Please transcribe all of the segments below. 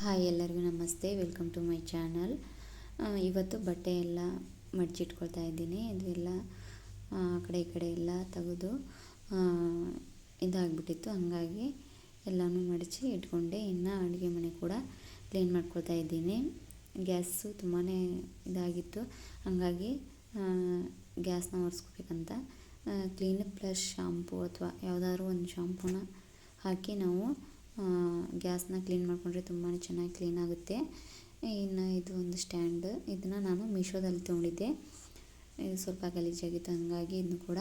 Hi, ಎಲ್ಲರಿಗೂ ನಮಸ್ತೆ. Welcome to my channel. ಇವತ್ತು ಬಟ್ಟೆ ಎಲ್ಲ ಮಡಚಿಟ್ಕೊಳ್ತಾ ಇದ್ದೀನಿ. ಇದೆಲ್ಲ ಆ ಕಡೆ ಈ ಕಡೆ ಎಲ್ಲ ತೆಗೆದು ಇದಾಗಿಬಿಟ್ಟಿತ್ತು. ಹಾಗಾಗಿ ಎಲ್ಲನೂ ಮಡಚಿ ಇಟ್ಕೊಂಡೆ. ಇನ್ನು ಅಡುಗೆ ಮನೆ ಕೂಡ ಕ್ಲೀನ್ ಮಾಡ್ಕೊಳ್ತಾ ಇದ್ದೀನಿ. ಗ್ಯಾಸು ತುಂಬಾ ಇದಾಗಿತ್ತು. ಹಾಗಾಗಿ ಗ್ಯಾಸ್ನ ಒರೆಸ್ಕೋಬೇಕಂತ ಕ್ಲೀನಿಕ್ ಪ್ಲಸ್ ಶಾಂಪು ಅಥವಾ ಯಾವುದಾದ್ರೂ ಒಂದು ಶಾಂಪೂನ ಹಾಕಿ ನಾವು ಗ್ಯಾಸ್ನ ಕ್ಲೀನ್ ಮಾಡಿಕೊಂಡ್ರೆ ತುಂಬಾ ಚೆನ್ನಾಗಿ ಕ್ಲೀನ್ ಆಗುತ್ತೆ. ಇನ್ನು ಇದು ಒಂದು ಸ್ಟ್ಯಾಂಡ್, ಇದನ್ನು ನಾನು ಮೀಶೋದಲ್ಲಿ ತೊಗೊಂಡಿದ್ದೆ. ಇದು ಸ್ವಲ್ಪ ಗಲೀಜಾಗಿತ್ತು, ಹಾಗಾಗಿ ಇದನ್ನು ಕೂಡ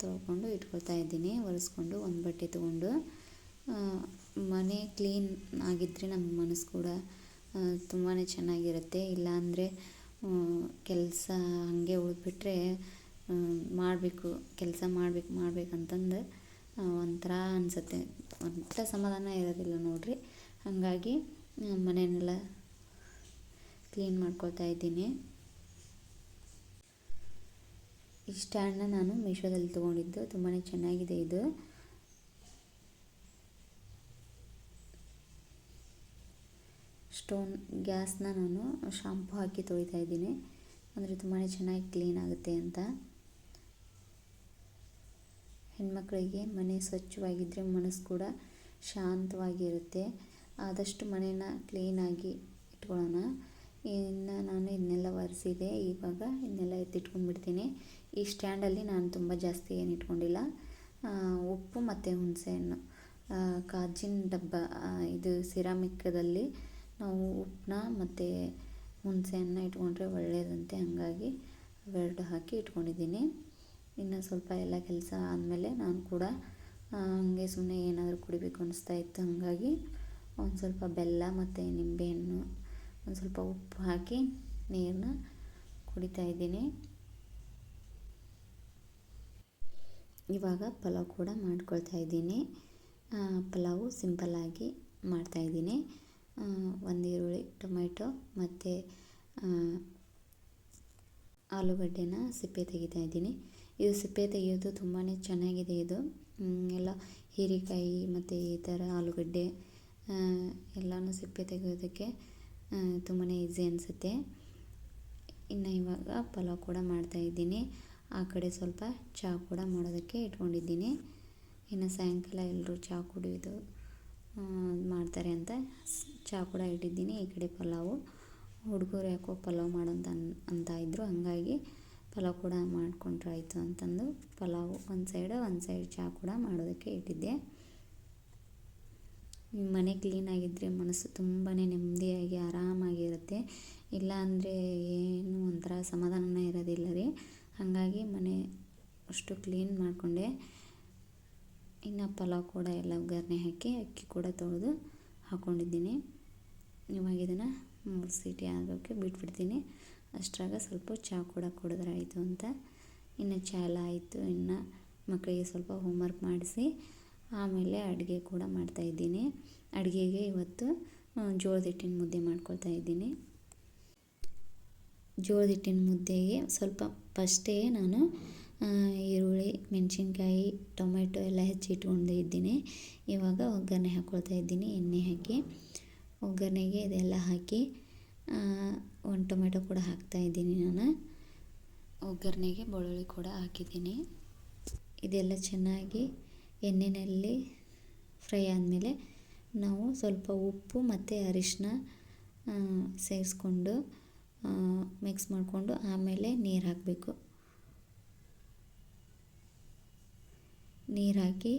ತೊಳ್ಕೊಂಡು ಇಟ್ಕೊಳ್ತಾ ಇದ್ದೀನಿ. ಒರೆಸ್ಕೊಂಡು ಒಂದು ಬಟ್ಟೆ ತೊಗೊಂಡು ಮನೆ ಕ್ಲೀನ್ ಆಗಿದ್ದರೆ ನಮ್ಮ ಮನಸ್ಸು ಕೂಡ ತುಂಬಾ ಚೆನ್ನಾಗಿರುತ್ತೆ. ಇಲ್ಲಾಂದರೆ ಕೆಲಸ ಹಾಗೆ ಉಳಿದ್ಬಿಟ್ರೆ ಕೆಲಸ ಮಾಡಬೇಕಂತಂದು ಒಂಥರ ಅನಿಸುತ್ತೆ. ಒಟ್ಟು ಸಮಾಧಾನ ಇರೋದಿಲ್ಲ ನೋಡಿರಿ. ಹಾಗಾಗಿ ಮನೆಯನ್ನೆಲ್ಲ ಕ್ಲೀನ್ ಮಾಡ್ಕೊಳ್ತಾ ಇದ್ದೀನಿ. ಈ ಸ್ಟ್ಯಾಂಡನ್ನ ನಾನು ಮೀಶೋದಲ್ಲಿ ತೊಗೊಂಡಿದ್ದು. ತುಂಬಾ ಚೆನ್ನಾಗಿದೆ ಇದು. ಸ್ಟೋನ್ ಗ್ಯಾಸ್ನ ನಾನು ಶಾಂಪು ಹಾಕಿ ತೊಳಿತಾ ಇದ್ದೀನಿ, ಅಂದರೆ ತುಂಬಾ ಚೆನ್ನಾಗಿ ಕ್ಲೀನ್ ಆಗುತ್ತೆ ಅಂತ. ಹೆಣ್ಮಕ್ಳಿಗೆ ಮನೆ ಸ್ವಚ್ಛವಾಗಿದ್ದರೆ ಮನಸ್ಸು ಕೂಡ ಶಾಂತವಾಗಿರುತ್ತೆ. ಆದಷ್ಟು ಮನೇನ ಕ್ಲೀನಾಗಿ ಇಟ್ಕೊಳ್ಳೋಣ. ಇನ್ನು ನಾನು ಇದನ್ನೆಲ್ಲ ಒರೆಸಿದೆ. ಇವಾಗ ಇದನ್ನೆಲ್ಲ ಎತ್ತಿಟ್ಕೊಂಡ್ಬಿಡ್ತೀನಿ. ಈ ಸ್ಟ್ಯಾಂಡಲ್ಲಿ ನಾನು ತುಂಬ ಜಾಸ್ತಿ ಏನು ಇಟ್ಕೊಂಡಿಲ್ಲ. ಉಪ್ಪು ಮತ್ತು ಹುಣಸೆಹಣ್ಣು, ಕಾಜಿನ ಡಬ್ಬ, ಇದು ಸಿರಾಮಿಕ್ಕದಲ್ಲಿ ನಾವು ಉಪ್ಪನ್ನ ಮತ್ತು ಹುಣಸೆಹಣ್ಣು ಇಟ್ಕೊಂಡ್ರೆ ಒಳ್ಳೆಯದಂತೆ. ಹಾಗಾಗಿ ಅವೆರಡು ಹಾಕಿ ಇಟ್ಕೊಂಡಿದ್ದೀನಿ. ಇನ್ನು ಸ್ವಲ್ಪ ಎಲ್ಲ ಕೆಲಸ ಆದಮೇಲೆ ನಾನು ಕೂಡ ಹಾಗೆ ಸುಮ್ಮನೆ ಏನಾದರೂ ಕುಡಿಬೇಕು ಅನಿಸ್ತಾ ಇತ್ತು. ಹಾಗಾಗಿ ಒಂದು ಸ್ವಲ್ಪ ಬೆಲ್ಲ ಮತ್ತು ನಿಂಬೆಹಣ್ಣು, ಒಂದು ಸ್ವಲ್ಪ ಉಪ್ಪು ಹಾಕಿ ನೀರನ್ನ ಕುಡಿತಾ ಇದ್ದೀನಿ. ಇವಾಗ ಪಲಾವ್ ಕೂಡ ಮಾಡ್ಕೊಳ್ತಾ ಇದ್ದೀನಿ. ಪಲಾವು ಸಿಂಪಲ್ಲಾಗಿ ಮಾಡ್ತಾಯಿದ್ದೀನಿ. ಒಂದು ಈರುಳ್ಳಿ, ಟೊಮೆಟೊ ಮತ್ತು ಆಲೂಗಡ್ಡೆನ ಸಿಪ್ಪೆ ತೆಗಿತಾ ಇದ್ದೀನಿ. ಇದು ಸಿಪ್ಪೆ ತೆಗೆಯೋದು ತುಂಬಾ ಚೆನ್ನಾಗಿದೆ. ಇದು ಎಲ್ಲ ಹೀರೆಕಾಯಿ ಮತ್ತು ಈ ಥರ ಆಲೂಗಡ್ಡೆ ಎಲ್ಲನೂ ಸಿಪ್ಪೆ ತೆಗೆಯೋದಕ್ಕೆ ತುಂಬಾ ಈಸಿ ಅನಿಸುತ್ತೆ. ಇನ್ನು ಇವಾಗ ಪಲಾವ್ ಕೂಡ ಮಾಡ್ತಾಯಿದ್ದೀನಿ. ಆ ಕಡೆ ಸ್ವಲ್ಪ ಚಹಾ ಕೂಡ ಮಾಡೋದಕ್ಕೆ ಇಟ್ಕೊಂಡಿದ್ದೀನಿ. ಇನ್ನು ಸಾಯಂಕಾಲ ಎಲ್ಲರೂ ಚಹಾ ಕುಡಿಯೋದು ಮಾಡ್ತಾರೆ ಅಂತ ಚಹಾ ಕೂಡ ಇಟ್ಟಿದ್ದೀನಿ. ಈ ಕಡೆ ಪಲಾವು, ಹುಡುಗರು ಯಾಕೋ ಪಲಾವ್ ಅಂತ ಇದ್ದರು. ಹಾಗಾಗಿ ಪಲಾವ್ ಕೂಡ ಮಾಡಿಕೊಂಡ್ರೆ ಆಯಿತು ಅಂತಂದು ಪಲಾವು ಒಂದು ಸೈಡ್ ಚಹಾ ಕೂಡ ಮಾಡೋದಕ್ಕೆ ಇಟ್ಟಿದ್ದೆ. ಮನೆ ಕ್ಲೀನಾಗಿದ್ದರೆ ಮನಸ್ಸು ತುಂಬಾ ನೆಮ್ಮದಿಯಾಗಿ ಆರಾಮಾಗಿರುತ್ತೆ. ಇಲ್ಲ ಅಂದರೆ ಏನು ಒಂಥರ ಸಮಾಧಾನ ಇರೋದಿಲ್ಲ ರೀ. ಹಾಗಾಗಿ ಮನೆ ಅಷ್ಟು ಕ್ಲೀನ್ ಮಾಡಿಕೊಂಡೆ. ಇನ್ನು ಪಲಾವ್ ಕೂಡ ಎಲ್ಲ ಒಗ್ಗರಣೆ ಹಾಕಿ ಅಕ್ಕಿ ಕೂಡ ತೊಳೆದು ಹಾಕ್ಕೊಂಡಿದ್ದೀನಿ. ಇವಾಗ ಇದನ್ನು 3 ಸೀಟಿ ಆಗೋಕ್ಕೆ ಬಿಟ್ಬಿಡ್ತೀನಿ. ಅಷ್ಟರಾಗ ಸ್ವಲ್ಪ ಚಹಾ ಕೂಡ ಕುಡಿದ್ರೆ ಆಯಿತು ಅಂತ. ಇನ್ನು ಚಹಾ ಎಲ್ಲ ಆಯಿತು. ಇನ್ನು ಮಕ್ಕಳಿಗೆ ಸ್ವಲ್ಪ ಹೋಮ್ವರ್ಕ್ ಮಾಡಿಸಿ ಆಮೇಲೆ ಅಡುಗೆ ಕೂಡ ಮಾಡ್ತಾಯಿದ್ದೀನಿ. ಅಡುಗೆಗೆ ಇವತ್ತು ಜೋಳದ ಹಿಟ್ಟಿನ ಮುದ್ದೆ ಮಾಡ್ಕೊಳ್ತಾ ಇದ್ದೀನಿ. ಜೋಳದ ಹಿಟ್ಟಿನ ಮುದ್ದೆಗೆ ಸ್ವಲ್ಪ ಫಸ್ಟೇ ನಾನು ಈರುಳ್ಳಿ, ಮೆಣಸಿನ್ಕಾಯಿ, ಟೊಮೆಟೊ ಎಲ್ಲ ಹೆಚ್ಚಿ ಇಟ್ಕೊಂಡು ಇದ್ದೀನಿ. ಇವಾಗ ಒಗ್ಗರಣೆ ಹಾಕ್ಕೊಳ್ತಾ ಇದ್ದೀನಿ. ಎಣ್ಣೆ ಹಾಕಿ ಒಗ್ಗರಣೆಗೆ ಇದೆಲ್ಲ ಹಾಕಿ ಒಂದು ಟೊಮೆಟೊ ಕೂಡ ಹಾಕ್ತಾಯಿದ್ದೀನಿ. ನಾನು ಒಗ್ಗರಣೆಗೆ ಬೆಳ್ಳುಳ್ಳಿ ಕೂಡ ಹಾಕಿದ್ದೀನಿ. ಇದೆಲ್ಲ ಚೆನ್ನಾಗಿ ಎಣ್ಣೆಯಲ್ಲಿ ಫ್ರೈ ಆದಮೇಲೆ ನಾವು ಸ್ವಲ್ಪ ಉಪ್ಪು ಮತ್ತು ಅರಿಶಿನ ಸೇರಿಸ್ಕೊಂಡು ಮಿಕ್ಸ್ ಮಾಡಿಕೊಂಡು ಆಮೇಲೆ ನೀರು ಹಾಕಬೇಕು. ನೀರು ಹಾಕಿ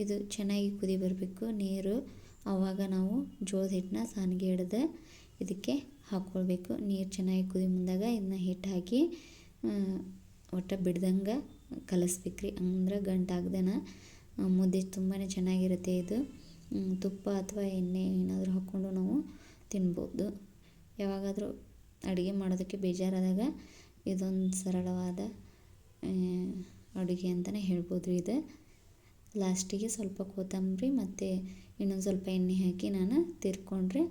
ಇದು ಚೆನ್ನಾಗಿ ಕುದಿ ಬರಬೇಕು ನೀರು. ಆವಾಗ ನಾವು ಜೋಳದ ಹಿಟ್ಟನ್ನ ಸಾನಿಗೆ ಹಿಡ್ದು ಇದಕ್ಕೆ ಹಾಕ್ಕೊಳ್ಬೇಕು. ನೀರು ಚೆನ್ನಾಗಿ ಕುದಿ ಮುಂದಾಗ ಇದನ್ನ ಹಿಟ್ಟು ಹಾಕಿ ಒಟ್ಟು ಬಿಡ್ದಂಗೆ ಕಲಿಸ್ಬೇಕ್ರಿ. ಅಂದ್ರೆ ಗಂಟಾಗ್ದೇನ ಮುದ್ದೆ ತುಂಬಾ ಚೆನ್ನಾಗಿರುತ್ತೆ. ಇದು ತುಪ್ಪ ಅಥವಾ ಎಣ್ಣೆ ಏನಾದರೂ ಹಾಕ್ಕೊಂಡು ನಾವು ತಿನ್ಬೋದು. ಯಾವಾಗಾದರೂ ಅಡುಗೆ ಮಾಡೋದಕ್ಕೆ ಬೇಜಾರಾದಾಗ ಇದೊಂದು ಸರಳವಾದ ಅಡುಗೆ ಅಂತಲೇ ಹೇಳ್ಬೋದು. ಇದು ಲಾಸ್ಟಿಗೆ ಸ್ವಲ್ಪ ಕೊತ್ತಂಬರಿ ಮತ್ತು ಇನ್ನೊಂದು ಸ್ವಲ್ಪ ಎಣ್ಣೆ ಹಾಕಿ ನಾನು ತಿರ್ಕೊಂಡ್ರೆ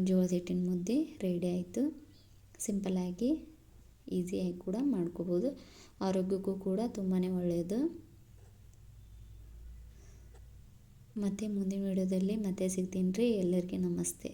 ಜೋಳದ ಹಿಟ್ಟಿನ ಮುದ್ದೆ ರೆಡಿ ಆಯಿತು. ಸಿಂಪಲ್ಲಾಗಿ ಈಸಿಯಾಗಿ ಕೂಡ ಮಾಡ್ಕೋಬೋದು. ಆರೋಗ್ಯಕ್ಕೂ ಕೂಡ ತುಂಬಾ ಒಳ್ಳೆಯದು. ಮತ್ತು ಮುಂದಿನ ವಿಡಿಯೋದಲ್ಲಿ ಮತ್ತೆ ಸಿಗ್ತೀನಿ ರೀ. ಎಲ್ಲರಿಗೂ ನಮಸ್ತೆ.